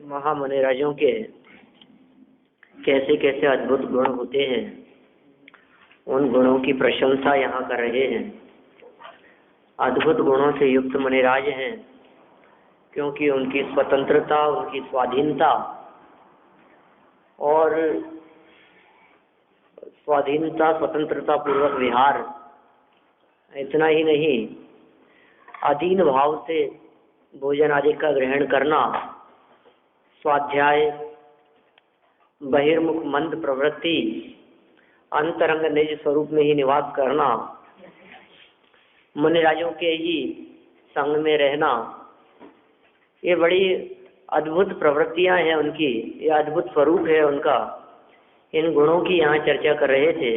महामुनिराजों के कैसे कैसे अद्भुत गुण होते हैं, उन गुणों की प्रशंसा यहाँ कर रहे हैं। अद्भुत गुणों से युक्त मुनिराज हैं क्योंकि उनकी स्वतंत्रता, उनकी स्वाधीनता और स्वतंत्रता पूर्वक विहार, इतना ही नहीं अधीन भाव से भोजन आदि का ग्रहण करना, स्वाध्याय, बहिर्मुख मंद प्रवृत्ति, अंतरंग निज स्वरूप में ही निवास करना, मुनिराजों के ही संग में रहना, ये बड़ी अद्भुत प्रवृत्तियां हैं उनकी, ये अद्भुत स्वरूप है उनका। इन गुणों की यहाँ चर्चा कर रहे थे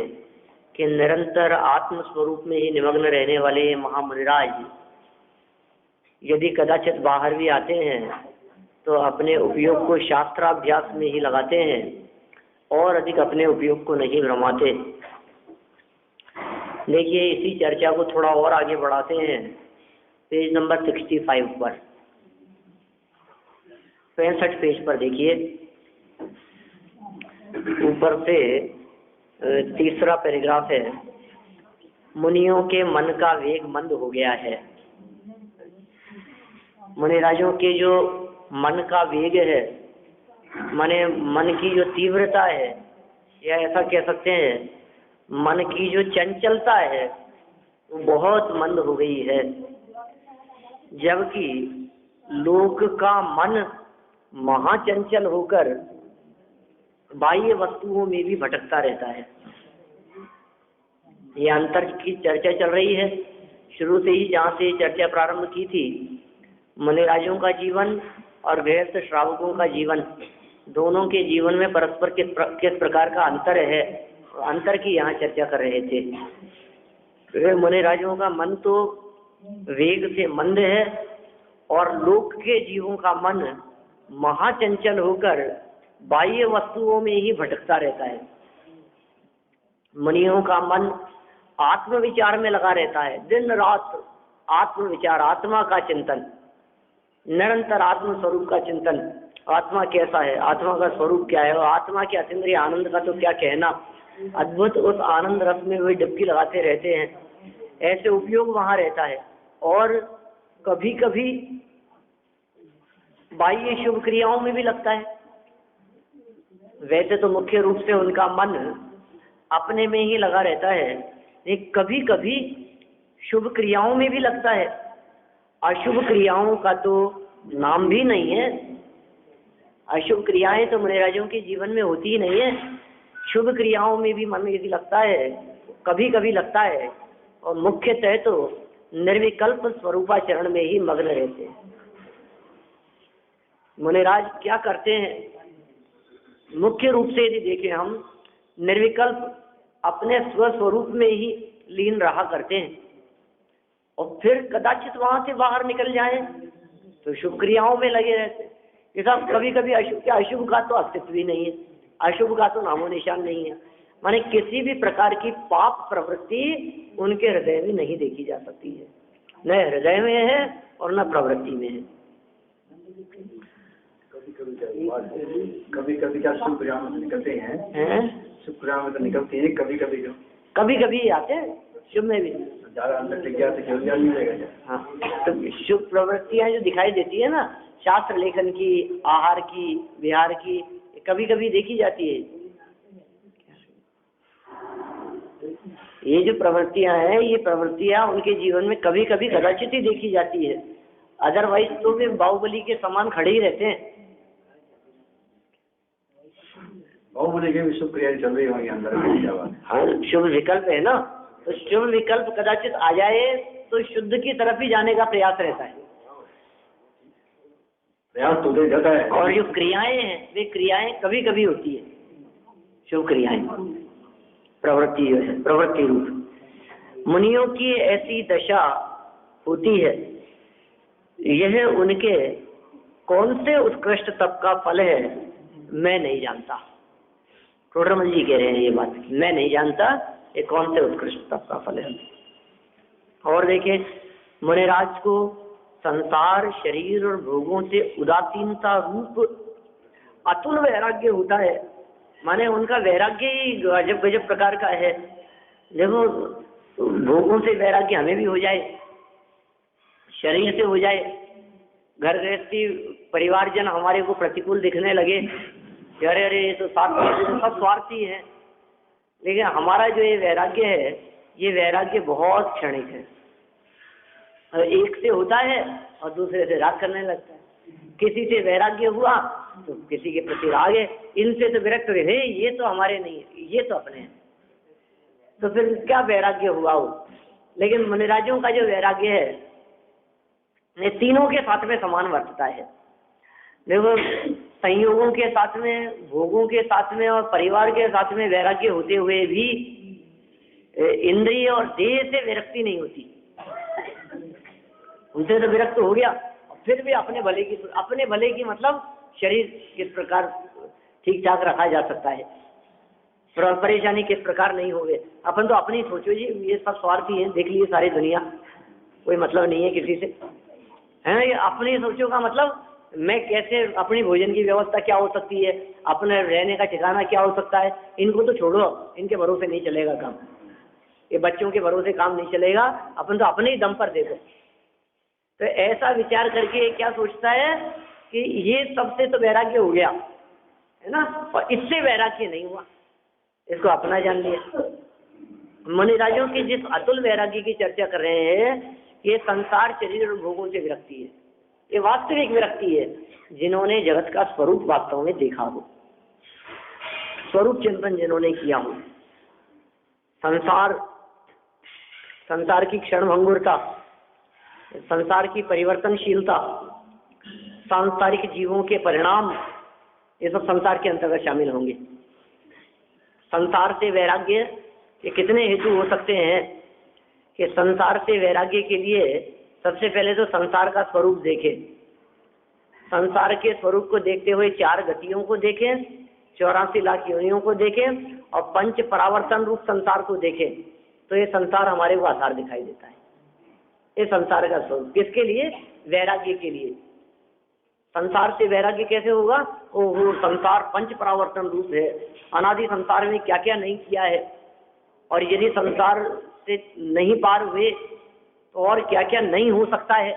कि निरंतर आत्म स्वरूप में ही निमग्न रहने वाले ये महामुनिराज यदि कदाचित बाहर भी आते हैं तो अपने उपयोग को शास्त्राभ्यास में ही लगाते हैं और अधिक अपने उपयोग को नहीं भ्रमाते। देखिए, इसी चर्चा को थोड़ा और आगे बढ़ाते हैं पेज नंबर 65 पर, 65 पेज पर देखिए, ऊपर से तीसरा पैराग्राफ है। मुनियों के मन का वेग मंद हो गया है। मुनिराजों के जो मन का वेग है, माने मन की जो तीव्रता है, या ऐसा कह सकते हैं मन की जो चंचलता है, वो बहुत मंद हो गई है। जबकि लोक का मन महाचंचल होकर बाह्य वस्तुओं में भी भटकता रहता है। ये अंतर की चर्चा चल रही है। शुरू से ही जहाँ से चर्चा प्रारंभ की थी, मुनिराजों का जीवन और गृहस्थ श्रावकों का जीवन, दोनों के जीवन में परस्पर किस प्रकार का अंतर है, अंतर की यहाँ चर्चा कर रहे थे। मुनिराजों का मन तो वेग से मंद है और लोक के जीवों का मन महाचंचल होकर बाह्य वस्तुओं में ही भटकता रहता है। मुनियों का मन आत्मविचार में लगा रहता है, दिन रात आत्मविचार, आत्मा का चिंतन, निरंतर आत्म स्वरूप का चिंतन। आत्मा कैसा है, आत्मा का स्वरूप क्या है, और आत्मा के अतीन्द्रिय आनंद का तो क्या कहना। अद्भुत उस आनंद रस में वे डुबकी लगाते रहते हैं। ऐसे उपयोग वहाँ रहता है। और कभी कभी बाह्य शुभ क्रियाओं में भी लगता है। वैसे तो मुख्य रूप से उनका मन अपने में ही लगा रहता है, लेकिन कभी कभी शुभ क्रियाओं में भी लगता है। अशुभ क्रियाओं का तो नाम भी नहीं है। अशुभ क्रियाएं तो मुनिराजों के जीवन में होती ही नहीं है। शुभ क्रियाओं में भी मन यदि लगता है, कभी कभी लगता है, और मुख्यतः तो निर्विकल्प स्वरूपाचरण में ही मग्न रहते हैं। मुनिराज क्या करते हैं, मुख्य रूप से यदि देखें हम, निर्विकल्प अपने स्वस्वरूप में ही लीन रहा करते हैं। और फिर कदाचित वहां से बाहर निकल जाएं तो शुभ क्रियाओं में लगे रहते हैं। ये सब कभी कभी अशुभ का तो अस्तित्व ही नहीं है, अशुभ का तो नामो निशान नहीं है। माने किसी भी प्रकार की पाप प्रवृत्ति उनके हृदय में नहीं देखी जा सकती है, न हृदय में है और न प्रवृत्ति में है। कभी कभी क्या शुभ क्रिया में निकलते हैं, शुभ क्रिया में तो निकलते हैं, कभी कभी आते हैं शुभ में भी। ज्यादा अंदर टिक गया तो क्यों नहीं रहेगा। हाँ, तो शुभ प्रवृत्तियां जो दिखाई देती है ना, शास्त्र लेखन की, आहार की, विहार की, कभी कभी देखी जाती है। ये जो प्रवृत्तियां हैं, ये प्रवृत्तियां उनके जीवन में कभी कभी कदाचित ही देखी जाती है। अदरवाइज तो वे बाहुबली के समान खड़े ही रहते हैं। बाहुबली के भी शुभ क्रिया चल रही होंगी अंदर। हाँ, शुभ विकल्प है ना, तो शुभ विकल्प कदाचित आ जाए तो शुद्ध की तरफ ही जाने का प्रयास रहता है। प्रयास तो दे जाता है। और जो क्रियाएं हैं, वे क्रियाएं कभी कभी होती है शुभ क्रियाएं, प्रवृत्ति रूप। मुनियों की ऐसी दशा होती है। यह उनके कौन से उत्कृष्ट तप का फल है मैं नहीं जानता। टोडरमल जी कह रहे हैं ये बात, मैं नहीं जानता ये कौन से उत्कृष्ट तप का फल है। और देखिए मुनिराज को संसार, शरीर और भोगों से उदासीनता रूप अतुल वैराग्य होता है। माने उनका वैराग्य ही गजब गजब प्रकार का है। देखो भोगों से वैराग्य हमें भी हो जाए, शरीर से हो जाए, घर गृहस्थी परिवारजन हमारे को प्रतिकूल दिखने लगे, अरे अरे ये तो सब स्वार्थी है। लेकिन हमारा जो ये वैराग्य है, ये वैराग्य बहुत क्षणिक है। एक से होता है और दूसरे से राग करने लगता है। किसी से वैराग्य हुआ तो किसी के प्रति राग है, इनसे तो विरक्त रहे, ये तो हमारे नहीं है, ये तो अपने हैं, तो फिर क्या वैराग्य हुआ वो। लेकिन मुनिराजों का जो वैराग्य है ये तीनों के साथ में समान वर्तता है। देखो संयोगों के साथ में, भोगों के साथ में और परिवार के साथ में वैराग्य होते हुए भी इंद्रिय और देह से विरक्ति नहीं होती। उनसे तो विरक्त हो गया, फिर भी अपने भले की मतलब शरीर किस प्रकार ठीक ठाक रखा जा सकता है, परेशानी किस प्रकार नहीं होवे। अपन तो अपनी सोचो जी, ये सब स्वार्थी है, देख लीजिए सारी दुनिया, कोई मतलब नहीं है किसी से, है ना। ये अपनी सोचो का मतलब मैं कैसे, अपनी भोजन की व्यवस्था क्या हो सकती है, अपने रहने का ठिकाना क्या हो सकता है, इनको तो छोड़ो, इनके भरोसे नहीं चलेगा काम, ये बच्चों के भरोसे काम नहीं चलेगा, अपन तो अपने ही दम पर देखो। तो ऐसा विचार करके क्या सोचता है कि ये सबसे तो वैराग्य हो गया है ना, और इससे वैराग्य नहीं हुआ, इसको अपना जान लिया। मुनिराजों की जिस अतुल वैराग्य की चर्चा कर रहे हैं, ये संसार, शरीर और भोगों से विरक्ति है। ये वास्तविक विरक्ति है, जिन्होंने जगत का स्वरूप वास्तव में देखा हो, स्वरूप चिंतन जिन्होंने किया हो। संसार की क्षणभंगुरता, संसार की परिवर्तनशीलता, सांसारिक जीवों के परिणाम, ये सब संसार के अंतर्गत शामिल होंगे। संसार से वैराग्य के कितने हेतु हो सकते हैं कि संसार से वैराग्य के लिए सबसे पहले तो संसार का स्वरूप देखें, संसार के स्वरूप को देखते हुए 4 गतियों को देखें, 84 लाख योनियों को देखें और पंच परावर्तन रूप संसार को देखें, तो ये संसार हमारे को आधार दिखाई देता है। ये संसार का स्वरूप किसके लिए? वैराग्य के लिए। संसार से वैराग्य कैसे होगा? वो संसार पंच परावर्तन रूप है, अनादि संसार में क्या क्या नहीं किया है, और यदि संसार से नहीं पार हुए तो और क्या क्या नहीं हो सकता है।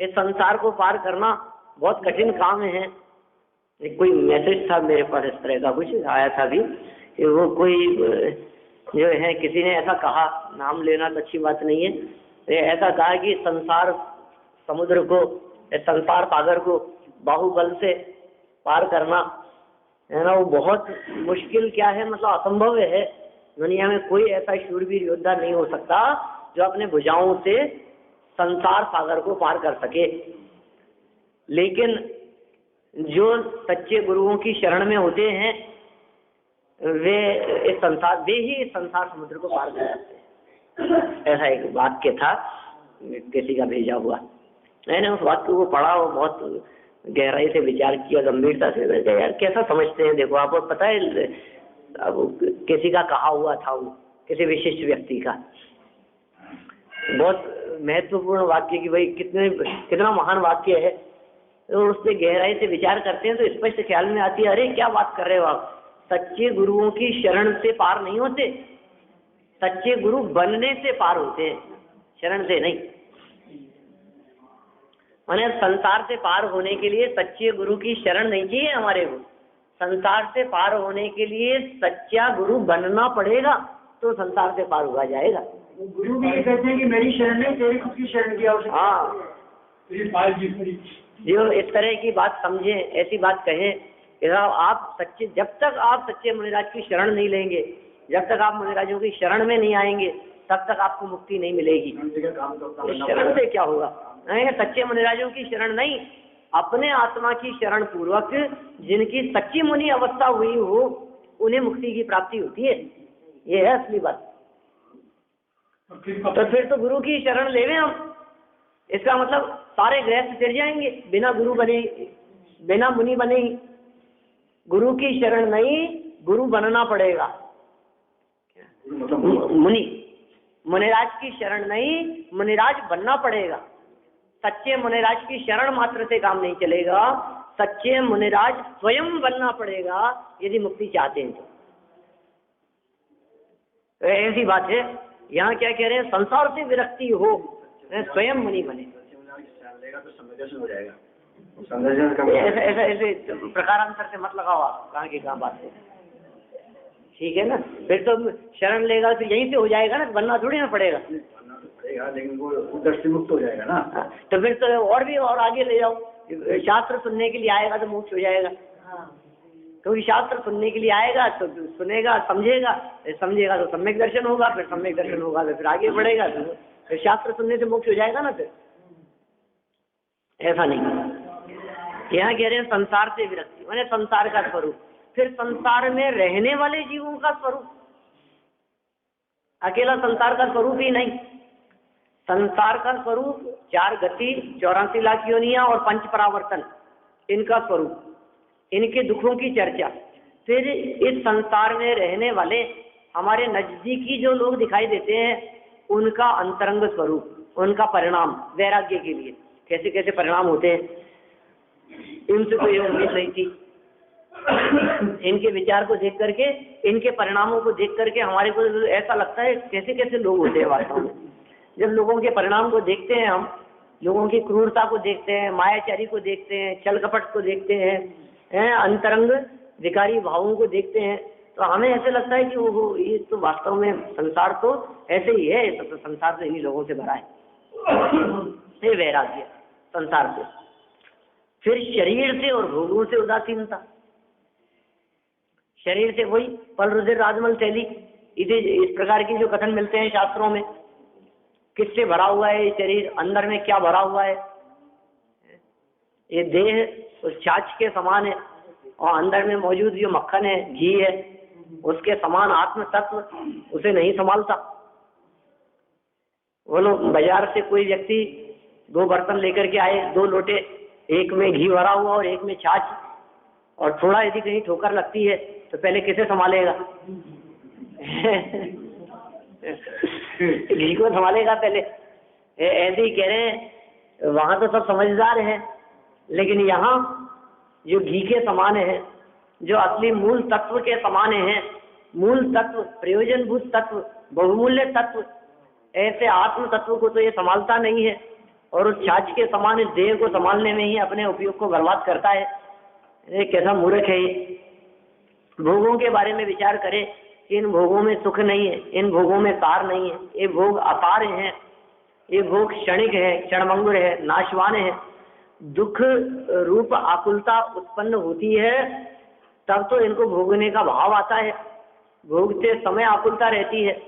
इस संसार को पार करना बहुत कठिन काम है। कोई मैसेज था मेरे पास, इस तरह का कुछ आया था भी कि वो कोई जो है, किसी ने ऐसा कहा, नाम लेना तो अच्छी बात नहीं है, ऐसा कहा कि संसार समुद्र को, संसार सागर को बाहुबल से पार करना है ना, वो बहुत मुश्किल क्या है, मतलब असंभव है। दुनिया में कोई ऐसा शूरवीर योद्धा नहीं हो सकता जो अपने भुजाओं से संसार सागर को पार कर सके। लेकिन जो सच्चे गुरुओं की शरण में होते हैं वे ही संसार समुद्र को पार कर जाते हैं। ऐसा एक वाक्य था, किसी का भेजा हुआ, मैंने उस वाक्य को पढ़ा और बहुत गहराई से विचार किया, गंभीरता से। यार कैसा समझते हैं, देखो आपको पता है, अब किसी का कहा हुआ था, वो किसी विशिष्ट व्यक्ति का, बहुत महत्वपूर्ण वाक्य कि भाई कितना महान वाक्य है। तो उससे गहराई से विचार करते हैं तो स्पष्ट ख्याल में आती है, अरे क्या बात कर रहे हो आप, सच्चे गुरुओं की शरण से पार नहीं होते, सच्चे गुरु बनने से पार होते हैं, शरण से नहीं। माने संसार से पार होने के लिए सच्चे गुरु की शरण नहीं चाहिए हमारे को, संसार से पार होने के लिए सच्चा गुरु बनना पड़ेगा, तो संसार से पार हुआ जाएगा। गुरु भी ये कहते हैं कि मेरी शरण नहीं, तेरी खुद की शरण की आवश्यकता। हाँ, जो इस तरह की बात समझे, ऐसी बात कहें, आप सच्चे, जब तक आप सच्चे मुनिराज की शरण नहीं लेंगे, जब तक आप मुनिराजों की शरण में नहीं आएंगे, तब तक आपको मुक्ति नहीं मिलेगी। शरण से क्या होगा? नहीं, सच्चे मुनिराजों की शरण नहीं, अपने आत्मा की शरण पूर्वक जिनकी सच्ची मुनि अवस्था हुई हो, उन्हें मुक्ति की प्राप्ति होती है। ये है असली बात। तो फिर तो गुरु की शरण लेवे हम, इसका मतलब सारे गृहस्थ फिर जाएंगे, बिना गुरु बने, बिना मुनि बने ही। गुरु की शरण नहीं, गुरु बनना पड़ेगा। मुनिराज की शरण नहीं, मुनिराज बनना पड़ेगा। सच्चे मुनिराज की शरण मात्र से काम नहीं चलेगा, सच्चे मुनिराज स्वयं बनना पड़ेगा यदि मुक्ति चाहते हैं तो ऐसी बात है। यहाँ क्या कह रहे हैं, संसार से विरक्ति हो, स्वयं मुनि बने। ऐसे प्रकारांतर से मत लगाओ आप, कहाँ की कहाँ बात है, ठीक है ना। फिर तो शरण लेगा तो यहीं से हो जाएगा ना, बनना थोड़ी ना पड़ेगा, लेकिन वो उधर से मुक्त हो जाएगा ना। तो फिर तो और भी और आगे ले जाओ, शास्त्र सुनने के लिए आएगा तो मुक्त हो जाएगा। क्योंकि शास्त्र सुनने के लिए आएगा तो सुनेगा, समझेगा, समझेगा तो सम्यक दर्शन होगा, फिर सम्यक दर्शन होगा तो फिर आगे बढ़ेगा, तो फिर शास्त्र सुनने से मुक्त हो जाएगा ना। फिर ऐसा नहीं, यहाँ कह रहे हैं संसार से विरक्ति माने संसार का स्वरूप, फिर संसार में रहने वाले जीवों का स्वरूप। अकेला संसार का स्वरूप ही नहीं, संसार का स्वरूप 4 गति, 84 लाख योनियां और 5 परावर्तन, इनका स्वरूप, इनके दुखों की चर्चा। फिर इस संसार में रहने वाले हमारे नजदीकी जो लोग दिखाई देते हैं, उनका अंतरंग स्वरूप, उनका परिणाम वैराग्य के लिए कैसे कैसे परिणाम होते हैं, इनसे कोई उम्मीद नहीं थी। इनके विचार को देख करके, इनके परिणामों को देख करके हमारे को ऐसा लगता है कैसे कैसे लोग होते हैं वास्तव में। जब लोगों के परिणाम को देखते हैं, हम लोगों की क्रूरता को देखते हैं, मायाचारी को देखते हैं, छल कपट को देखते हैं, अंतरंग विकारी भावों को देखते हैं, तो हमें ऐसे लगता है कि वो ये तो वास्तव में संसार तो ऐसे ही है, तो संसार तो इन्हीं लोगों से भरा है। ये वैराग्य संसार से। फिर शरीर से और भोगों से उदासीनता, शरीर से वही पल रुधिर राजमल थैली, इस प्रकार की जो कथन मिलते हैं शास्त्रों में, किससे भरा हुआ है ये शरीर, अंदर में क्या भरा हुआ है। ये देह उस छाछ के समान है, और अंदर में मौजूद जो मक्खन है, घी है, उसके समान आत्म तत्व उसे नहीं संभालता। वो लोग बाजार से कोई व्यक्ति 2 बर्तन लेकर के आए, 2 लोटे, एक में घी भरा हुआ और एक में छाछ, और थोड़ा यदि कहीं ठोकर लगती है तो पहले किसे संभालेगा? घी को संभालेगा पहले। ऐसे ही कह रहे हैं, वहां तो सब समझदार हैं, लेकिन यहाँ जो घी के समान है, जो असली मूल तत्व के समान है, मूल तत्व, प्रयोजनभूत तत्व, बहुमूल्य तत्व, ऐसे आत्म तत्व को तो ये संभालता नहीं है, और उस छाछ के समान देह को संभालने में ही अपने उपयोग को बर्बाद करता है। ये कैसा मूर्ख है ये। भोगों के बारे में विचार करें, इन भोगों में सुख नहीं है, इन भोगों में सार नहीं है, ये भोग अपार हैं, ये भोग क्षणिक है, क्षणभंगुर है, नाशवान है। दुख रूप आकुलता उत्पन्न होती है तब तो इनको भोगने का भाव आता है। भोगते समय आकुलता रहती है,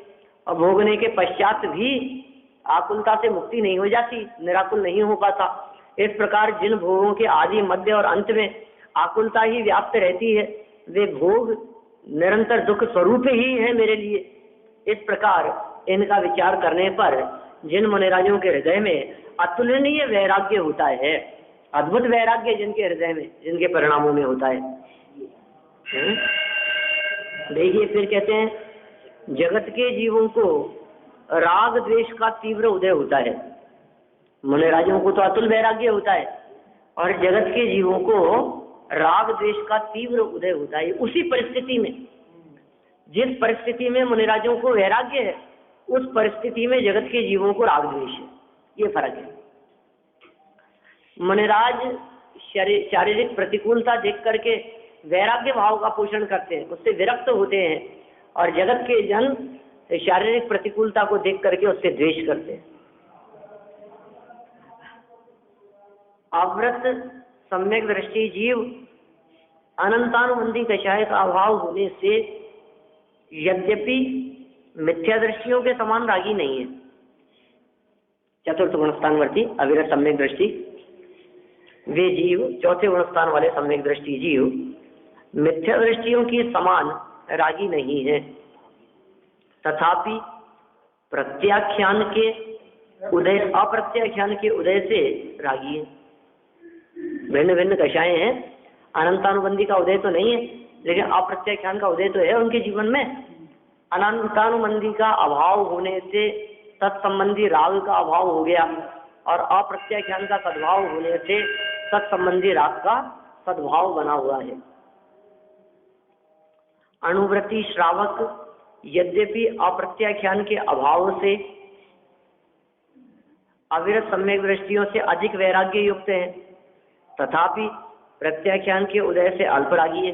और भोगने के पश्चात भी आकुलता से मुक्ति नहीं हो जाती, निराकुल नहीं हो पाता। इस प्रकार जिन भोगों के आदि, मध्य और अंत में आकुलता ही व्याप्त रहती है, वे भोग निरंतर दुख स्वरूप ही है मेरे लिए। इस प्रकार इनका विचार करने पर जिन मुनिराजों के हृदय में अतुलनीय वैराग्य होता है, अद्भुत वैराग्य जिनके हृदय में, जिनके परिणामों में होता है। देखिए फिर कहते हैं, जगत के जीवों को राग द्वेष का तीव्र उदय होता है। मुनिराजों को तो अतुल वैराग्य होता है, और जगत के जीवों को राग द्वेष का तीव्र उदय होता है। उसी परिस्थिति में, जिस परिस्थिति में मुनिराजों को वैराग्य है, उस परिस्थिति में जगत के जीवों को राग द्वेष है। ये फर्क है। मुनिराज शारीरिक प्रतिकूलता देख करके वैराग्य भाव का पोषण करते हैं, उससे विरक्त होते हैं, और जगत के जन शारीरिक प्रतिकूलता को देख करके उससे द्वेष करते हैं। आवृत सम्यक दृष्टि जीव अनंतानुबंधी कषाय का अभाव होने से यद्यपि मिथ्या दृष्टियों के समान रागी नहीं है। चतुर्थ गुणस्थानवर्ती अविरत सम्यक दृष्टि, वे जीव, चौथे गुणस्थान वाले सम्यक दृष्टि जीव मिथ्या दृष्टियों की समान रागी नहीं है, तथापि प्रत्याख्यान के उदय, अप्रत्याख्यान के उदय से रागी है। भिन्न भिन्न कषाएं हैं, अनंतानुबंधी का उदय तो नहीं है, लेकिन अप्रत्याख्यान का उदय तो है उनके जीवन में। अनंतानुबंधी का अभाव होने से तत्संबंधी राग का अभाव हो गया, और अप्रत्याख्यान का सद्भाव होने से तत्संबंधी राग का सद्भाव बना हुआ है। अणुव्रती श्रावक यद्यपि अप्रत्याख्यान के अभाव से अविरत सम्यक दृष्टियों से अधिक वैराग्य युक्त है, तथापि प्रत्याख्यान के उदय से अल्परागी है।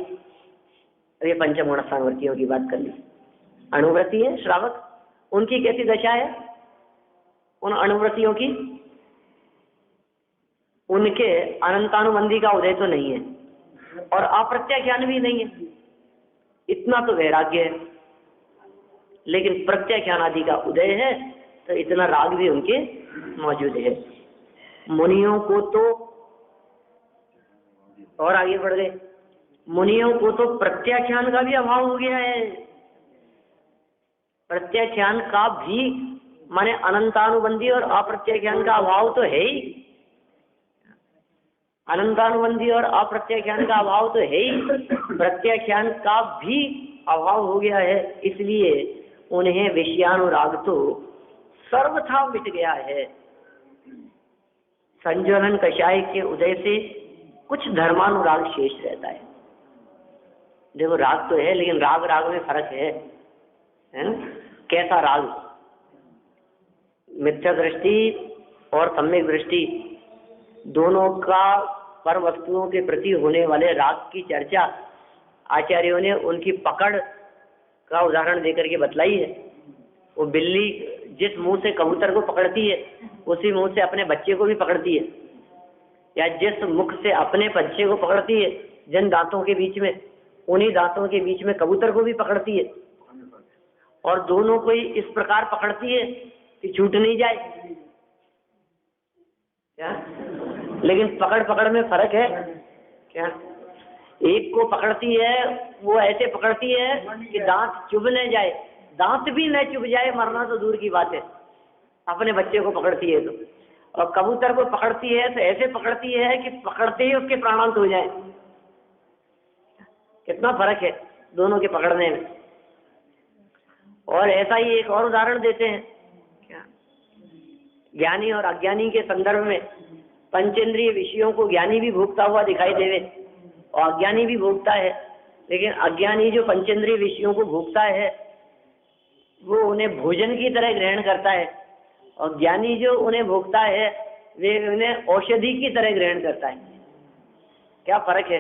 ये पंचम गुणस्थानवर्तियों की बात कर ली। अणुव्रती है श्रावक, उनकी कैसी दशा है? उन अणुव्रतियों की, उनके अनंतानुबंधी का उदय तो नहीं है और अप्रत्याख्यान भी नहीं है, इतना तो वैराग्य है, लेकिन प्रत्याख्यान आदि का उदय है तो इतना राग भी उनके मौजूद है। मुनियों को तो, और आगे बढ़ गए, मुनियों को तो प्रत्याख्यान का भी अभाव हो गया है। प्रत्याख्यान का भी माने अनंतानुबंधी और अप्रत्याख्यान का अभाव तो है ही, अनंतानुबंधी और अप्रत्याख्यान का अभाव तो है ही, प्रत्याख्यान का भी अभाव हो गया है, इसलिए उन्हें विषयानुराग तो सर्वथा मिट गया है। संज्वलन कषाय के उदय से कुछ धर्मानुराग शेष रहता है। देखो राग तो है, लेकिन राग राग में फर्क है ना? कैसा राग? मिथ्या दृष्टि और सम्यक दृष्टि दोनों का पर वस्तुओं के प्रति होने वाले राग की चर्चा आचार्यों ने उनकी पकड़ का उदाहरण देकर के बतलाई है। वो बिल्ली जिस मुंह से कबूतर को पकड़ती है, उसी मुंह से अपने बच्चे को भी पकड़ती है, या जिस मुख से अपने बच्चे को पकड़ती है, जिन दांतों के बीच में, उन्हीं दांतों के बीच में कबूतर को भी पकड़ती है, और दोनों को ही इस प्रकार पकड़ती है कि छूट नहीं जाए। क्या? लेकिन पकड़ पकड़ में फर्क है क्या? एक को पकड़ती है, वो ऐसे पकड़ती है कि दांत चुभ न जाए, दांत भी न चुभ जाए, मरना तो दूर की बात है, अपने बच्चे को पकड़ती है तो। और कबूतर को पकड़ती है तो ऐसे पकड़ती है कि पकड़ते ही उसके प्राणांत हो जाए। कितना फर्क है दोनों के पकड़ने में। और ऐसा ही एक और उदाहरण देते हैं, क्या? ज्ञानी और अज्ञानी के संदर्भ में पंचेंद्रिय विषयों को ज्ञानी भी भोगता हुआ दिखाई देवे और अज्ञानी भी भोगता है, लेकिन अज्ञानी जो पंचेंद्रिय विषयों को भोगता है वो उन्हें भोजन की तरह ग्रहण करता है, और ज्ञानी जो उन्हें भोगता है वे उन्हें औषधि की तरह ग्रहण करता है। क्या फर्क है?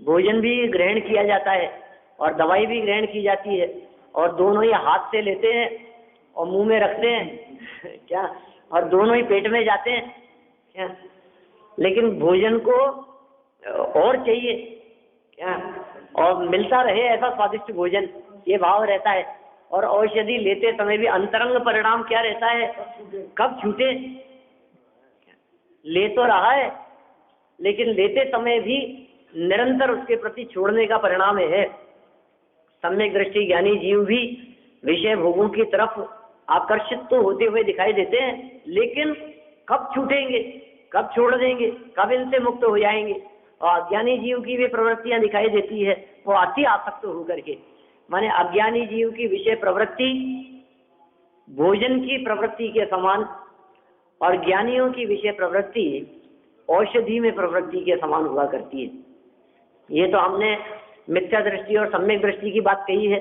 भोजन भी ग्रहण किया जाता है और दवाई भी ग्रहण की जाती है, और दोनों ही हाथ से लेते हैं और मुंह में रखते हैं क्या, और दोनों ही पेट में जाते हैं क्या, लेकिन भोजन को और चाहिए क्या, और मिलता रहे ऐसा स्वादिष्ट भोजन, ये भाव रहता है। और औषधि लेते समय भी अंतरंग परिणाम क्या रहता है? कब छूटे? ले तो रहा है, लेकिन लेते समय भी निरंतर उसके प्रति छोड़ने का परिणाम है। सम्यक दृष्टि ज्ञानी जीव भी विषय भोगों की तरफ आकर्षित तो होते हुए दिखाई देते हैं, लेकिन कब छूटेंगे, कब छोड़ देंगे, कब इनसे मुक्त हो जाएंगे। और अज्ञानी जीव की भी प्रवृत्तियां दिखाई देती है, वो अति आसक्त होकर के, माने अज्ञानी जीव की विषय प्रवृत्ति भोजन की प्रवृत्ति के समान, और ज्ञानियों की विषय प्रवृत्ति औषधि में प्रवृत्ति के समान हुआ करती है। ये तो हमने मिथ्या दृष्टि और सम्यक दृष्टि की बात कही है।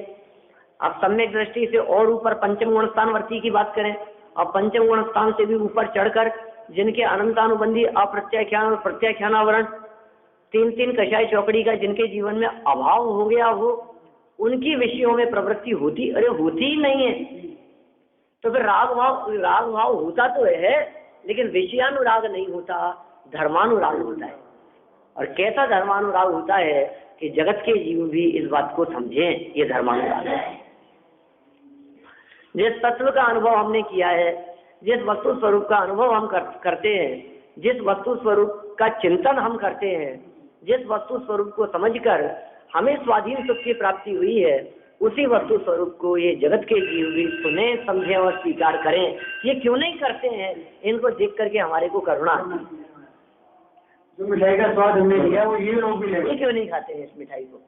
अब सम्यक दृष्टि से और ऊपर पंचम गुण स्थानवर्ती की बात करें, और पंचम गुण स्थान से भी ऊपर चढ़कर जिनके अनंतानुबंधी अप्रत्याख्यान और प्रत्याख्यानावरण तीन तीन कषाय चौकड़ी का जिनके जीवन में अभाव हो गया हो, उनकी विषयों में प्रवृत्ति होती ही नहीं है। तो फिर राग भाव होता तो है, लेकिन विषयानुराग नहीं होता, धर्मानुराग होता है। और कैसा धर्मानुराग होता है कि जगत के जीव भी इस बात को समझें, ये धर्मानुराग है। जिस तत्व का अनुभव हमने किया है, जिस वस्तु स्वरूप का अनुभव हम करते हैं, जिस वस्तु स्वरूप का चिंतन हम करते हैं, जिस वस्तु स्वरूप को समझकर हमें स्वाधीन सुख की प्राप्ति हुई है, उसी वस्तु स्वरूप को ये जगत के जीव भी सुने, समझें और स्वीकार करें। ये क्यों नहीं करते हैं? इनको देख करके हमारे को करुणा आती है। जो मिठाई का स्वाद हमने लिया वो ये लोग भी लेंगे। ये क्यों नहीं खाते हैं इस मिठाई को?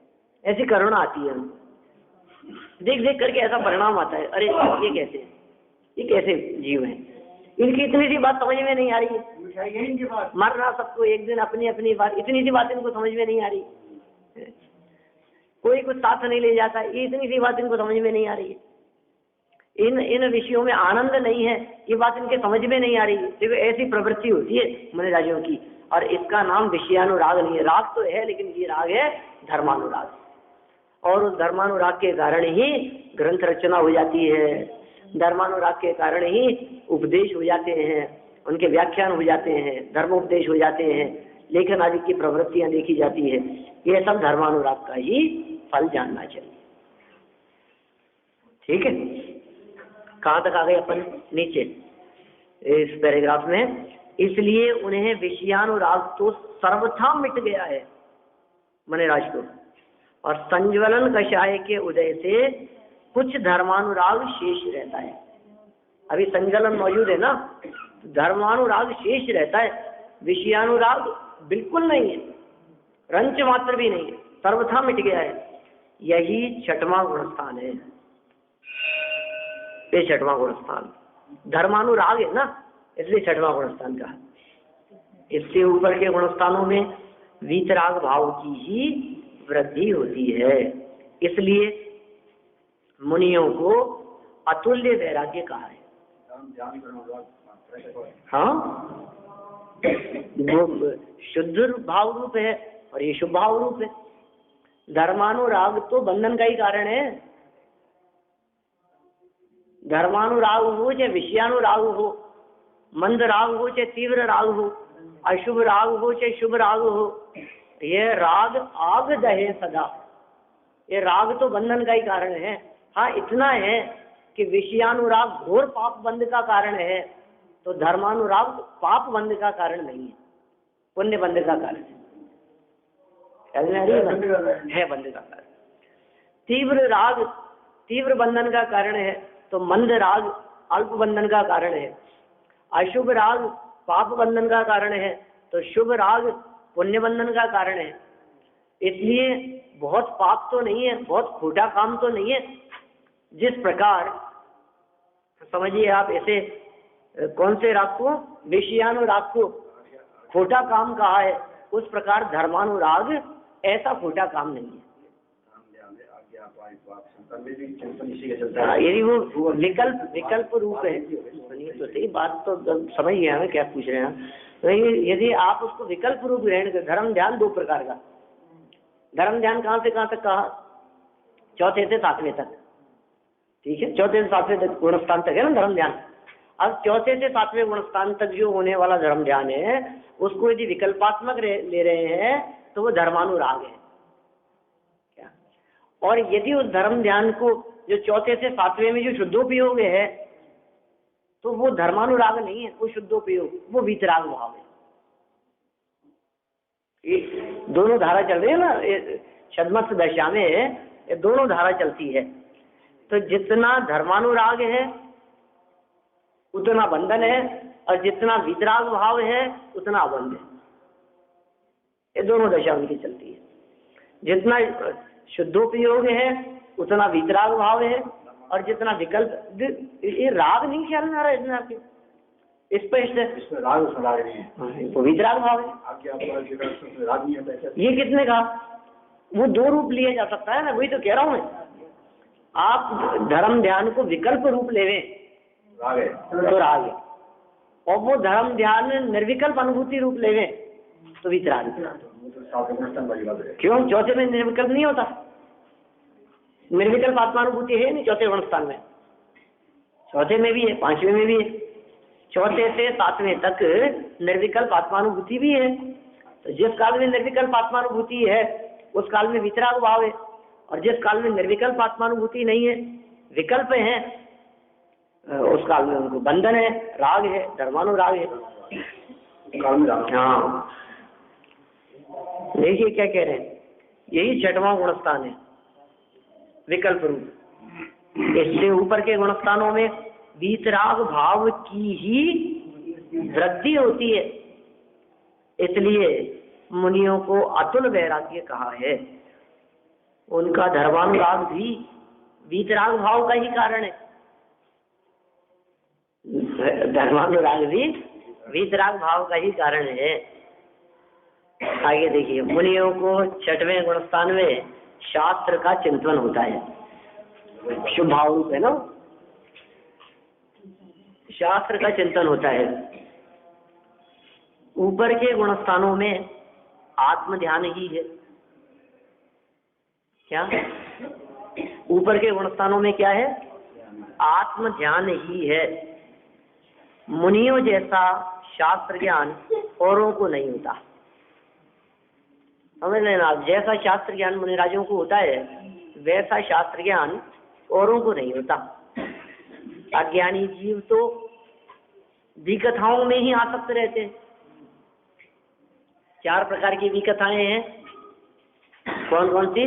ऐसी करुणा आती है हम देख देख करके, ऐसा परिणाम आता है, अरे ये कैसे, ये कैसे जीव हैं, इनकी इतनी सी बात समझ में नहीं आ रही है। मिठाई है इनके पास, मरना सबको एक दिन, अपनी अपनी बात, इतनी सी बात इनको समझ में नहीं आ रही। कोई कुछ साथ नहीं ले जाता, ये इतनी सी बात इनको समझ में नहीं आ रही है। इन विषयों में आनंद नहीं है, ये बात इनके समझ में नहीं आ रही है। देखो ऐसी प्रवृत्ति होती है मन राजियों की, और इसका नाम विषयानुराग नहीं है। राग तो है, लेकिन ये राग है धर्मानुराग, और उस धर्मानुराग के कारण ही ग्रंथ रचना हो जाती है, धर्मानुराग के कारण ही उपदेश हो जाते हैं, उनके व्याख्यान हो जाते हैं, धर्मोपदेश हो जाते हैं, लेखन आदि की प्रवृत्तियां देखी जाती है। ये सब धर्मानुराग का ही फल जानना चाहिए। ठीक है, कहाँ तक आ गए अपन? नीचे इस पैराग्राफ में, इसलिए उन्हें विषयानुराग तो सर्वथा मिट गया है मणिराज को, और संज्वलन कषाय के उदय से कुछ धर्मानुराग शेष रहता है। अभी संज्वलन मौजूद है ना, धर्मानुराग शेष रहता है, विषयानुराग बिल्कुल नहीं है, रंच मात्र भी नहीं है, सर्वथा मिट गया है। यही छठवां गुणस्थान है, ये छठवां गुणस्थान। धर्मानुराग है ना, इसलिए छठवां गुणस्थान कहा। इससे ऊपर के गुणस्थानों में वीतराग भाव की ही वृद्धि होती है, इसलिए मुनियों को अतुल्य वैराग्य कहा है। हाँ, वो शुद्ध भाव रूप है और ये शुभ भाव रूप है। धर्मानुराग तो बंधन का ही कारण है। धर्मानुराग हो चाहे विषयानुराग हो, मंद राग हो चाहे तीव्र राग हो, अशुभ राग हो चाहे शुभ राग हो, ये राग आग दहे सदा, ये राग तो बंधन का ही कारण है। हाँ, इतना है कि विषयानुराग घोर पाप बंध का कारण है, तो धर्मानुराग पाप बंध का कारण नहीं है, पुण्य बंध का कारण है, बंध का कारण। तीव्र राग तीव्र बंधन का कारण है, तो मंद राग अल्प बंधन का कारण है। अशुभ राग पाप बंधन का कारण है, तो शुभ राग पुण्य बंधन का कारण है। इसलिए बहुत पाप तो नहीं है, बहुत खोटा काम तो नहीं है। जिस प्रकार समझिए आप, ऐसे कौन से राग को, विषयानुराग को खोटा काम कहा है, उस प्रकार धर्मानुराग ऐसा खोटा काम नहीं है। यदि वो विकल्प रूप है, तो सही बात तो समझ गया हमें क्या पूछ रहे हैं। तो यदि आप उसको विकल्प रूप ग्रहण कर, धर्म ध्यान दो प्रकार का, धर्म ध्यान कहाँ से कहाँ तक कहा? चौथे से सातवें तक, ठीक है, चौथे से सातवें तक गुणस्थान तक है ना धर्म ध्यान। अब चौथे से सातवें गुणस्थान तक जो होने वाला धर्म ध्यान है, उसको यदि विकल्पात्मक ले रहे हैं तो वो धर्मानुराग है क्या? और यदि उस धर्म ध्यान को जो चौथे से सातवें में जो शुद्धोपयोग है, तो वो धर्मानुराग नहीं है, वो शुद्धोपयोग, वो वीतराग भाव है। ये दोनों धारा चल रही है ना छद्मस्थ दशा में, ये दोनों धारा चलती है। तो जितना धर्मानुराग है उतना बंधन है, और जितना वीतराग भाव है उतना अबंध है। ये दोनों दशा उनकी चलती है। जितना शुद्धोपयोग है उतना वीतराग भाव है, और जितना विकल्प, ये राग नहीं ख्याल में आ रहा है इसमें आपके, स्पष्ट है, वो वीतराग भाव है। ये किसने कहा? वो दो रूप लिया जा सकता है ना, वही तो कह रहा हूं मैं। आप धर्म ध्यान को विकल्प रूप लेवें तो राग है, और वो धर्म ध्यान निर्विकल्प अनुभूति रूप लेवें तो वीतराग। क्यों? चौथे में निर्विकल्प नहीं होता, निर्विकल्प आत्मानुभूति है नहीं चौथे गुणस्थान में, चौथे में भी है, पांचवें में भी है, चौथे से सातवें तक निर्विकल्प आत्मानुभूति भी है। तो जिस काल में निर्विकल्प आत्मानुभूति है उस काल में वीतराग भाव है, और जिस काल में निर्विकल्प आत्मानुभूति नहीं है, विकल्प है, उस काल में उनको बंधन है, राग है, धर्मानुराग है। हाँ, देखिए क्या कह रहे हैं, यही छठवां गुणस्थान है, विकल्प रूप। इससे ऊपर के गुणस्थानों में वीतराग भाव की ही वृद्धि होती है, इसलिए मुनियों को अतुल वैराग्य कहा है। उनका धर्मानुराग भी वीतराग भाव का ही कारण है। धर्मानुराग भी वीतराग भाव का ही कारण है। आगे देखिए, मुनियों को 6वें गुणस्थान में शास्त्र का चिंतन होता है। शुभ भाव रूप है ना, शास्त्र का चिंतन होता है। ऊपर के गुणस्थानों में आत्म ध्यान ही है। क्या ऊपर के गुणस्थानों में क्या है? आत्म ध्यान ही है। मुनियों जैसा शास्त्र ज्ञान औरों को नहीं होता। समझ लेना, जैसा शास्त्र ज्ञान मुनिराजों को होता है वैसा शास्त्र ज्ञान औरों को नहीं होता। अज्ञानी जीव तो विकथाओं में ही आसक्त रहते हैं। 4 प्रकार की विकथाएं हैं। कौन कौन सी?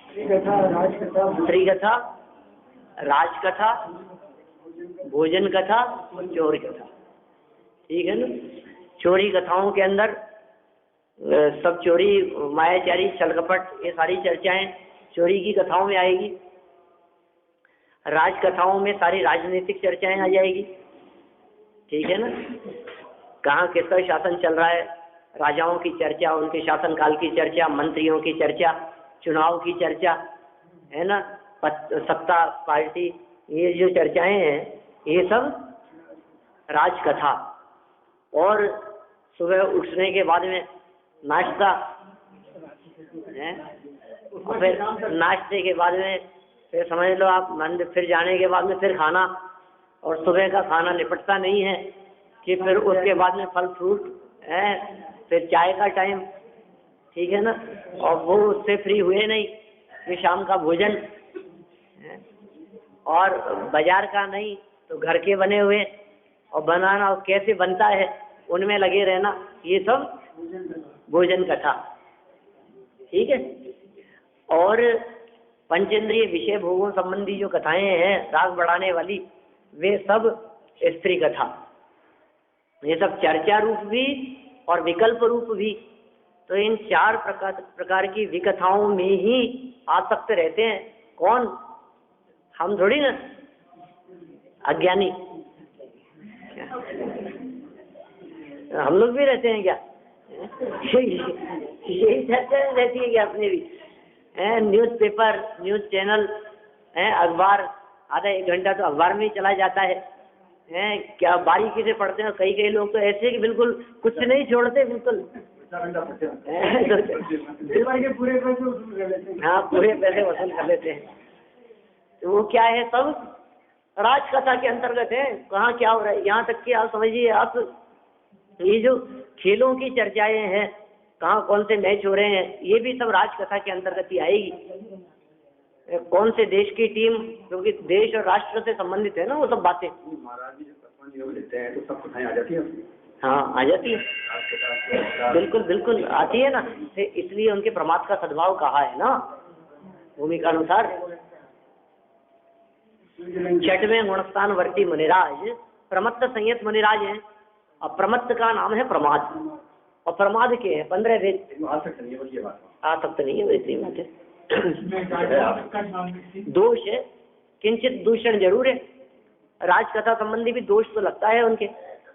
त्रिकथा, राजकथा, भोजन कथा और चोरी कथा। ठीक है ना। चोरी कथाओं के अंदर सब चोरी, मायाचारी, छलकपट, ये सारी चर्चाएं चोरी की कथाओं में आएगी। राजकथाओं में सारी राजनीतिक चर्चाएं आ जाएगी। ठीक है ना। कहाँ किसका शासन चल रहा है, राजाओं की चर्चा, उनके शासनकाल की चर्चा, मंत्रियों की चर्चा, चुनाव की चर्चा, है ना, सत्ता पार्टी, ये जो चर्चाएं हैं ये सब राजकथा। और सुबह उठने के बाद में नाश्ता है, और फिर नाश्ते के बाद में फिर समझ लो आप मंदिर, फिर जाने के बाद में फिर खाना, और सुबह का खाना निपटता नहीं है कि फिर उसके बाद में फल फ्रूट है, फिर चाय का टाइम। ठीक है ना। और वो उससे फ्री हुए नहीं, फिर शाम का भोजन है, और बाजार का नहीं तो घर के बने हुए, और बनाना और कैसे बनता है उनमें लगे रहना, ये सब भोजन कथा। ठीक है। और पंचेंद्रिय विषय भोगों संबंधी जो कथाएं हैं राग बढ़ाने वाली, वे सब स्त्री कथा। ये सब चर्चा रूप भी और विकल्प रूप भी। तो इन 4 प्रकार की विकथाओं में ही आसक्त रहते हैं। कौन? हम थोड़ी ना, अज्ञानी। हम लोग भी रहते हैं क्या? यही चर्चा रहती है क्या अपने भी? न्यूज़पेपर, न्यूज़ चैनल, अखबार, आधा 1 घंटा तो अखबार में ही चला जाता है। क्या बारीकी से पढ़ते हैं। कई लोग तो ऐसे कि बिल्कुल कुछ नहीं छोड़ते, बिल्कुल पूरे पैसे वसूल कर लेते हैं। तो वो क्या है, सब राजकथा के अंतर्गत है। कहाँ क्या हो रहा है, यहाँ तक कि आप समझिए, आप ये जो खेलों की चर्चाएं हैं, कहाँ कौन से मैच हो रहे हैं, ये भी सब राजकथा के अंतर्गत ही आएगी। कौन से देश की टीम, क्योंकि देश और राष्ट्र से संबंधित है ना वो सब बातें। महाराज जी जो योग लेते हैं तो सब कथाएं आ जाती है। हाँ, आ जाती है, बिल्कुल बिल्कुल आती है ना। इसलिए उनके प्रमाद का सद्भाव कहा है ना भूमिका अनुसार। 6वें गुणस्थान वर्ती मुनिराज प्रमत्त संयत मुनिराज है। और प्रमत्त का नाम है प्रमाद, और प्रमाद के है 15 वेद। आसक्त नहीं है, वैसी बात है। दोष है, किंचित दूषण जरूर है। राजकथा संबंधी भी दोष तो लगता है उनके,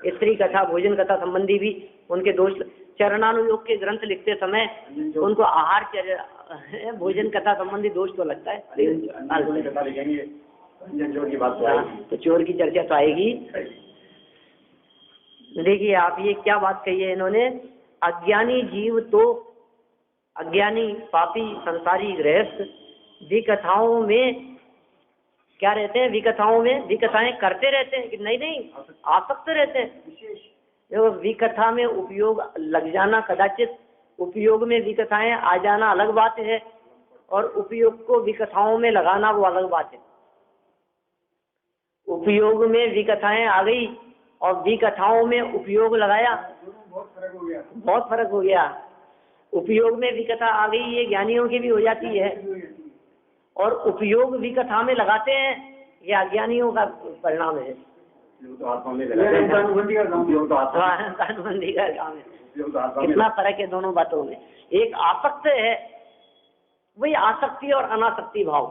स्त्री कथा, भोजन कथा संबंधी भी उनके दोष। चरणानुयोग के ग्रंथ लिखते समय उनको आहार भोजन कथा संबंधी दोष तो लगता है। तो चोर की चर्चा तो आएगी। देखिए आप, ये क्या बात कही है इन्होंने। अज्ञानी जीव तो, अज्ञानी पापी संसारी गृहस्थ विकथाओं में क्या रहते हैं? विकथाओं में विकथाएं करते रहते हैं कि नहीं आसक्त रहते हैं। विकथा में उपयोग लग जाना, कदाचित उपयोग में विकथाएं आ जाना अलग बात है, और उपयोग को विकथाओं में लगाना वो अलग बात है। उपयोग में विकथाएं आ गई और विकथाओं में उपयोग लगाया, बहुत फर्क हो गया। उपयोग में विकथा आ गई, ये ज्ञानियों की भी हो जाती है, और उपयोग विकथा में लगाते हैं, ये अज्ञानियों का परिणाम है। तो आत्मा में अनुबंधी का काम अनुबंधी का काम है। कितना फर्क है दोनों बातों में। एक आसक्त है, वही आसक्ति और अनासक्ति भाव।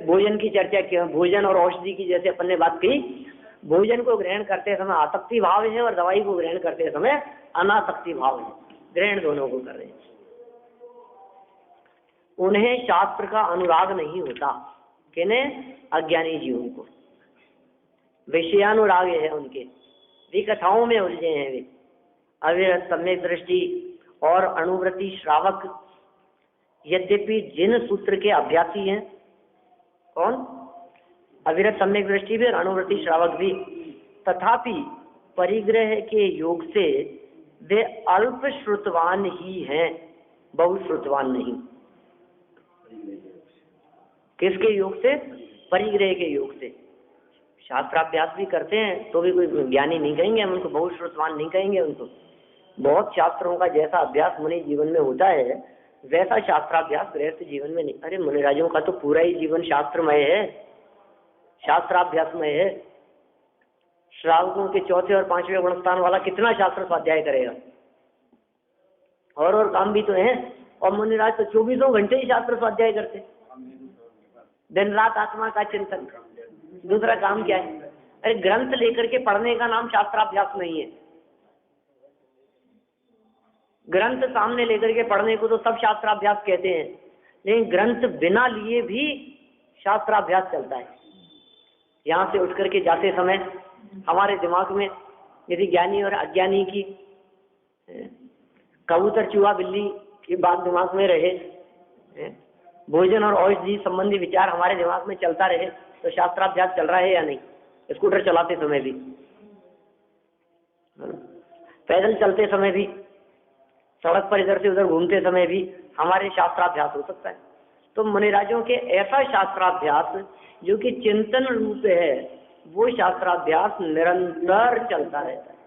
भोजन की चर्चा की, भोजन और औषधि की जैसे अपन ने बात की, भोजन को ग्रहण करते समय आसक्ति भाव है और दवाई को ग्रहण करते समय अनासक्ति भाव है। ग्रहण दोनों को कर रहे हैं। उन्हें शास्त्र का अनुराग नहीं होता, किन्हें? अज्ञानी जीवों को। विषयानुराग है उनके, वे कथाओं में उलझे हैं। वे अविरत सम्यक दृष्टि और अणुव्रति श्रावक यद्यपि जिन सूत्र के अभ्यासी हैं, कौन? अविरत सम्यक दृष्टि भी और अणुव्रति श्रावक भी, तथापि परिग्रह के योग से वे अल्प श्रुतवान ही हैं, बहुत श्रुतवान नहीं। किसके योग से? परिग्रह के योग से। शास्त्राभ्यास भी करते हैं तो भी कोई ज्ञानी नहीं कहेंगे हम उनको, बहुत श्रुतवान नहीं कहेंगे उनको। बहुत शास्त्रों का जैसा अभ्यास मुनि जीवन में होता है वैसा शास्त्राभ्यास गृहस्थ जीवन में नहीं। अरे मुनिराजों का तो पूरा ही जीवन शास्त्रमय है, शास्त्राभ्यासमय है। श्रावकों के चौथे और पांचवें गुणस्थान वाला कितना शास्त्र स्वाध्याय करेगा? और काम भी तो है। और मुनिराज तो 24 घंटे ही शास्त्र स्वाध्याय करते, दिन रात आत्मा का चिंतन, दूसरा काम क्या है? अरे ग्रंथ लेकर के पढ़ने का नाम शास्त्राभ्यास नहीं है। ग्रंथ सामने लेकर के पढ़ने को तो सब शास्त्राभ्यास कहते हैं, लेकिन ग्रंथ बिना लिए भी शास्त्राभ्यास चलता है। यहाँ से उठ करके जाते समय हमारे दिमाग में यदि ज्ञानी और अज्ञानी की कबूतर चूहा बिल्ली की बात दिमाग में रहे, भोजन और औषधि संबंधी विचार हमारे दिमाग में चलता रहे, तो शास्त्राभ्यास चल रहा है या नहीं? स्कूटर चलाते समय भी, पैदल चलते समय भी, सड़क पर इधर से उधर घूमते समय भी हमारे शास्त्राभ्यास हो सकता है। तो मुनिराजों के ऐसा शास्त्राभ्यास जो कि चिंतन रूप है, वो शास्त्राभ्यास निरंतर चलता रहता है।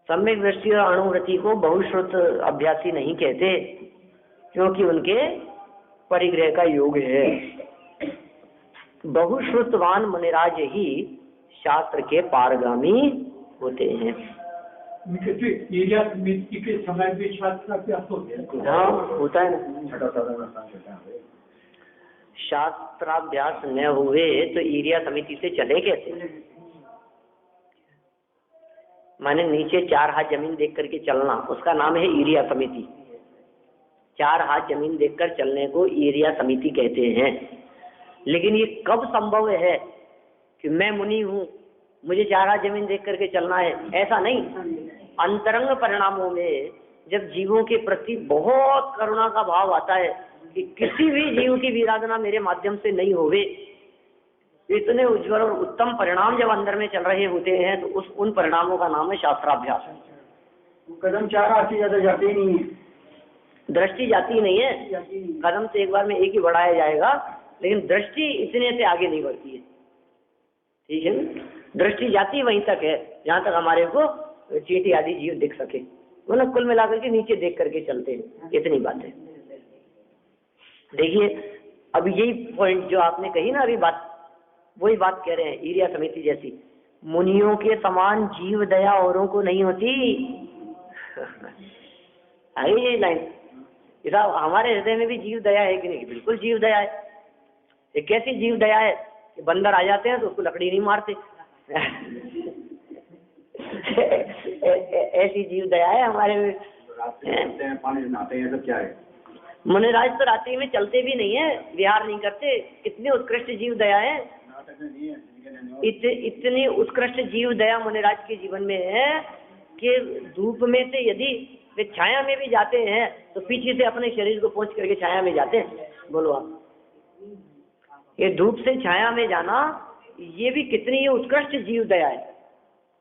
सम्यक दृष्टि और अणुव्रति को बहुश्रुत अभ्यासी नहीं कहते, क्योंकि उनके परिग्रह का योग है। बहुश्रुतवान मुनिराज ही शास्त्र के पारगामी होते हैं। के समय भी शास्त्राभ्यास होते हैं। हाँ होता है ना। शास्त्राभ्यास न हुए तो ईरिया समिति से चले कैसे? माने नीचे 4 हाथ जमीन देख करके चलना, उसका नाम है ईरिया समिति। 4 हाथ जमीन देखकर चलने को ईरिया समिति कहते हैं। लेकिन ये कब संभव है कि मैं मुनि हूँ, मुझे 4 हाथ जमीन देख करके चलना है? ऐसा नहीं। अंतरंग परिणामों में जब जीवों के प्रति बहुत करुणा का भाव आता है कि किसी भी जीव की विराधना मेरे माध्यम से नहीं होवे, इतने उज्ज्वल और उत्तम परिणाम जब अंदर में चल रहे होते हैं, तो उन परिणामों का नाम है शास्त्राभ्यास। कदम 4 हाथ से ज्यादा जाते ही नहीं है, दृष्टि जाती नहीं है। कदम से एक बार में एक ही बढ़ाया जाएगा, लेकिन दृष्टि इतने से आगे नहीं बढ़ती है। ठीक है ना? दृष्टि जाती वहीं तक है जहाँ तक हमारे को चींटी आदि जीव दिख सके, मतलब कुल मिलाकर के नीचे देख करके चलते हैं। इतनी बात है। देखिए अब यही पॉइंट जो आपने कही ना अभी बात, वही बात कह रहे हैं ईरिया समिति जैसी। मुनियों के समान जीव दया औरों को नहीं होती। आई ये लाइन, हमारे हृदय में भी जीव दया है कि नहीं? बिल्कुल जीव दया है। ये कैसी जीव दया है कि बंदर आ जाते हैं तो उसको लकड़ी नहीं मारते। ऐसी जीव दया है हमारे में। पानी नहाते हैं, सब क्या है? मुनिराज तो रात्रि में चलते भी नहीं है, विहार नहीं करते। कितनी उत्कृष्ट जीव दया है। इतनी उत्कृष्ट जीव दया मुनिराज के जीवन में है कि धूप में से यदि वे छाया में भी जाते हैं तो पीछे से अपने शरीर को पोंछ करके छाया में जाते हैं। बोलो आप, ये धूप से छाया में जाना, ये भी कितनी उत्कृष्ट जीव दया है।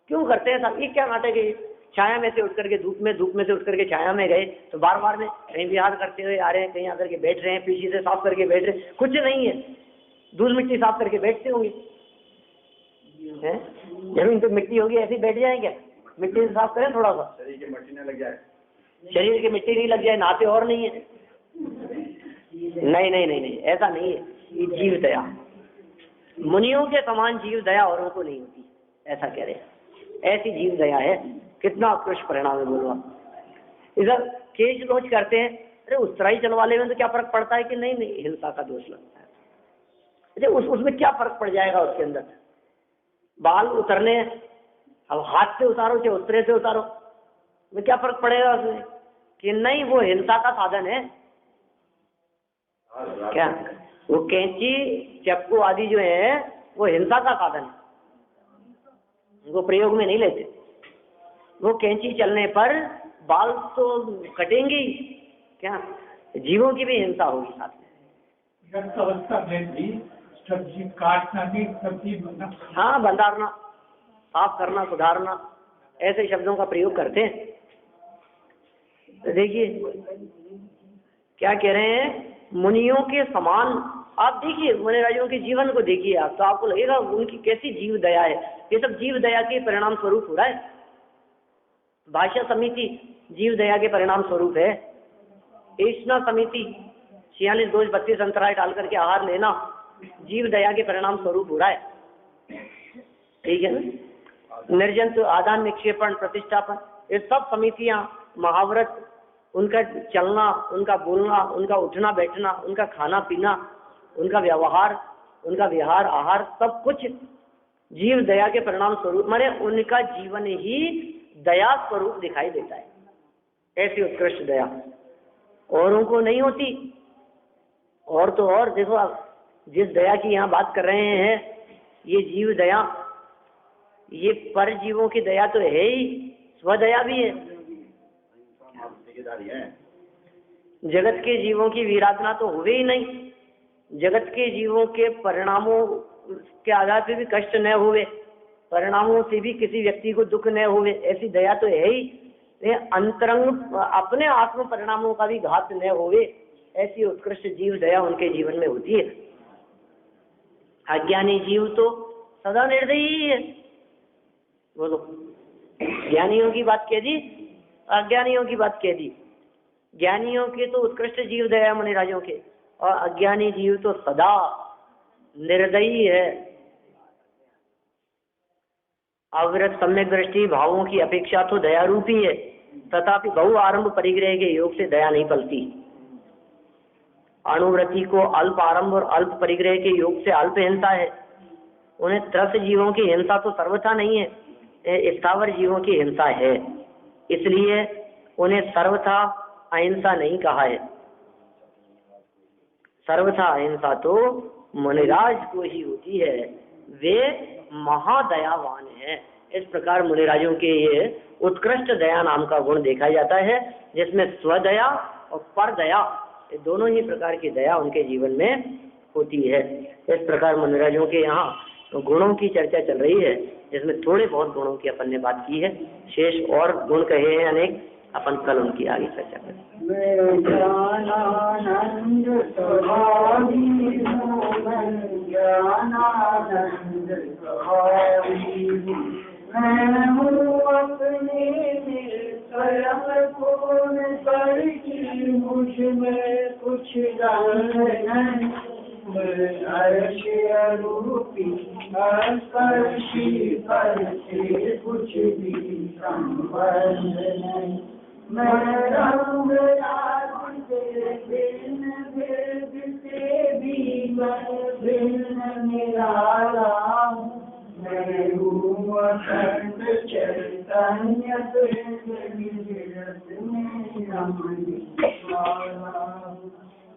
क्यों करते हैं साहब? ये क्या नाटक है? छाया में से उठ करके धूप में से उठ करके छाया में गए तो बार बार में कहीं विहार करते हुए आ रहे हैं, कहीं आकर के बैठ रहे हैं, पीछे से साफ करके बैठ रहे हैं। कुछ नहीं है, धूल मिट्टी साफ करके बैठते होंगे। जमीन पे मिट्टी होगी ऐसे बैठ जाए क्या? मिट्टी से साफ करें थोड़ा सा, शरीर की मिट्टी न लग जाए। शरीर की मिट्टी नहीं लग जाए, नहाते और नहीं है। नहीं नहीं नहीं नहीं, ऐसा नहीं है। ये जीव दया, मुनियों के समान जीव दया औरों को नहीं होती, ऐसा कह रहे हैं। ऐसी जीव दया है, कितना उत्कृष्ट परिणाम है। बोलो इधर केश लोच करते हैं, अरे उतराई चलवाले में तो क्या फर्क पड़ता है कि नहीं नहीं हिंसा का दोष लगता है। अरे उसमें क्या फर्क पड़ जाएगा, उसके अंदर बाल उतरने, अब हाथ से उतारो चाहे उतरे से उतारो, में क्या फर्क पड़ेगा उसमें कि नहीं, वो हिंसा का साधन है। क्या वो कैंची चप्पू आदि जो है वो हिंसा का साधन है, वो प्रयोग में नहीं लेते। वो कैंची चलने पर बाल तो कटेंगे ही, क्या जीवों की भी हिंसा होगी साथ में। अवस्था में भी सब्जी काटना भी, सब्जी हाँ, बंधारना, साफ करना, सुधारना, ऐसे शब्दों का प्रयोग करते हैं। तो देखिए क्या कह रहे हैं, मुनियों के समान। आप देखिए मुनिराजों के जीवन को देखिए आप, तो आपको लगेगा उनकी कैसी जीव दया है। ये सब जीव दया के परिणाम स्वरूप हो रहा है। भाषा समिति जीव दया के परिणाम स्वरूप है। ईष्णा समिति 46 दोष 32 अंतराय डाल करके आहार लेना जीव दया के परिणाम स्वरूप हो रहा है, ठीक है ना। निर्जंतु आदान निक्षेपण प्रतिष्ठापन, ये सब समितियां, महाव्रत, उनका चलना, उनका बोलना, उनका उठना बैठना, उनका खाना पीना, उनका व्यवहार, उनका विहार आहार, सब कुछ जीव दया के परिणाम स्वरूप, माने उनका जीवन ही दया स्वरूप दिखाई देता है। ऐसी उत्कृष्ट दया औरों को नहीं होती। और तो और देखो आप जिस दया की यहाँ बात कर रहे हैं, ये जीव दया, ये पर जीवों की दया तो है ही, स्वदया भी है। जगत के जीवों की वीराधना तो हुए ही नहीं, जगत के जीवों के परिणामों के आधार पे भी कष्ट न हुए, परिणामों से भी किसी व्यक्ति को दुख न हुए, ऐसी दया तो है ही। अंतरंग अपने आत्म परिणामों का भी घात न हुए, ऐसी उत्कृष्ट जीव दया उनके जीवन में होती है। अज्ञानी जीव तो सदा निर्दयी ही है। बोलो, ज्ञानियों की बात कह दी, अज्ञानियों की बात कह दी। ज्ञानियों के तो उत्कृष्ट जीव दया मुनिराजों के, और अज्ञानी जीव तो सदा निर्दयी है। अविरत सम्यक दृष्टि भावों की अपेक्षा तो दया रूपी है, तथापि बहु आरंभ परिग्रह के योग से दया नहीं पलती। अणुव्रति को अल्प आरंभ और अल्प परिग्रह के योग से अल्प हिंसा है। उन्हें त्रस्त जीवों की हिंसा तो सर्वथा नहीं है, स्थावर जीवों की हिंसा है, इसलिए उन्हें सर्वथा अहिंसा नहीं कहा है। सर्वथा अहिंसा तो मुनिराज को ही होती है, वे महादयावान है। इस प्रकार मुनिराजों के ये उत्कृष्ट दया नाम का गुण देखा जाता है, जिसमें स्वदया और परदया, ये दोनों ही प्रकार की दया उनके जीवन में होती है। इस प्रकार मुनिराजों के यहाँ गुणों की चर्चा चल रही है, जिसमें थोड़े बहुत गुणों की अपन ने बात की है, शेष और गुण कहे हैं अनेक, अपन कल उनकी आगे चर्चा करें। मुझ में कुछ रूपी स्पर्शी पर से कुछ भी संबंध नहीं। मैं रंग भिन्न भेद से भी मैं भिन्न निराला हूँ। मैं हूँ अखंड चैतन्य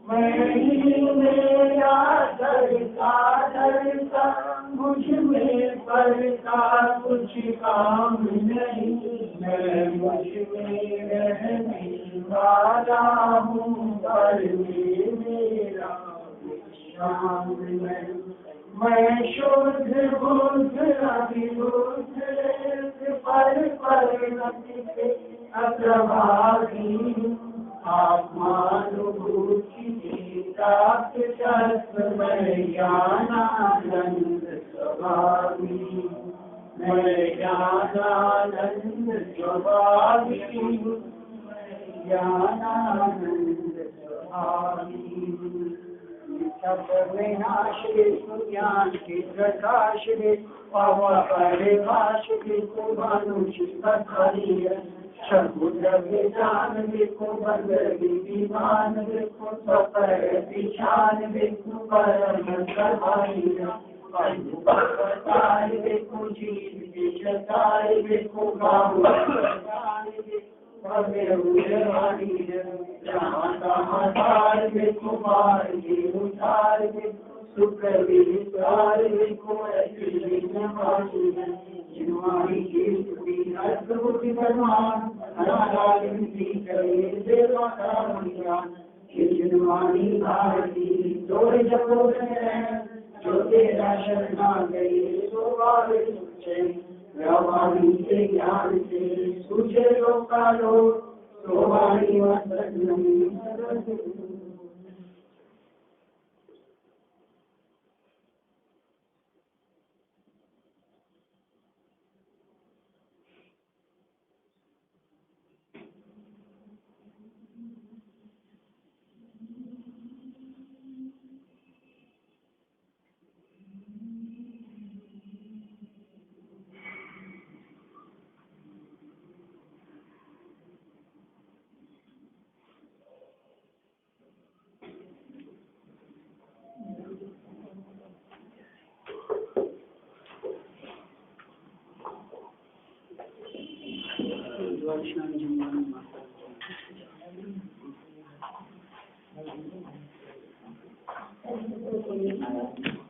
मैं ही मेरा दरका मुझ में पर का कुछ काम नहीं। मैं मुझ में रहने वाला हूँ, पर मेरा विश्राम नहीं। मैं शुद्ध बुद्ध अभिबुद्ध पर अप्रभावी आत्मानुभूति प्राप्त तत्व ज्ञानानंद स्वभावी। मैं ज्ञानानंद स्वभावी, ज्ञानानंद स्वभावी। सब विनाश विष्णु ज्ञान के प्रकाश रे पावा परिभाष विष्णु भानुषि पथारी समुद्र विधान विष्णु भद्र विमान विष्णु सपर विशान विष्णु परम सहाय पंचताय विष्णु जीव विशताय विष्णु बाहु भव्य उदयवाणी रामातार विष्णुमार जीवतार शुक्र विस्तार विष्णु जिनवाणी की स्तुति अद्भुत परमान अनारायण की करे देवा का मंत्रान जिनवाणी भारती जोड़ जपो जो तेरा शरणागति सो आवे सुचे वाणी के ज्ञान से सूझे लोकालो तो वाणी वसनम Thank you.